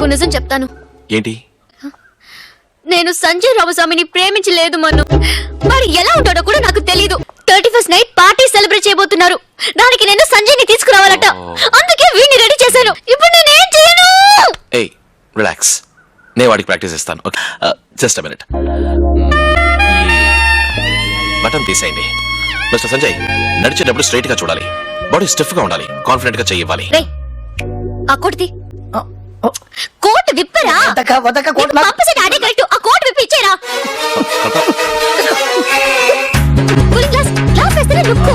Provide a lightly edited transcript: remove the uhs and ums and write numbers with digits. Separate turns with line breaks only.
నీకు నిజం చెప్తాను.
ఏంటి?
నేను సంజయ్ రామస్వామిని ప్రేమించలేదు మను. మరి ఎలా ఉంటాడో కూడా నాకు తెలీదు. 31st నైట్ పార్టీ సెలబ్రేట్ చేయబోతున్నారు. దానికి నేను సంజయ్ని తీసుకురావాలట. అందుకే వీడిని రెడీ చేశాను. ఇప్పుడు నేను ఏం చేయను?
ఏయ్ రిలాక్స్, నేను వాడికి ప్రాక్టీస్ ఇస్తాను. Okay just a minute. Button తీసేయండి. మిస్టర్ సంజయ్, నడిచేటప్పుడు స్ట్రైట్ గా చూడాలి, బాడీ స్టిఫ్ గా ఉండాలి, కాన్ఫిడెంట్ గా చెయ్యాలి.
ఆ కోటుది కోట్ విప్పరా? అడే కరెక్ట్. ఆ కోట్ విప్పి ఇచ్చేరా. గ్లాస్ వేస్తేనే లుక్.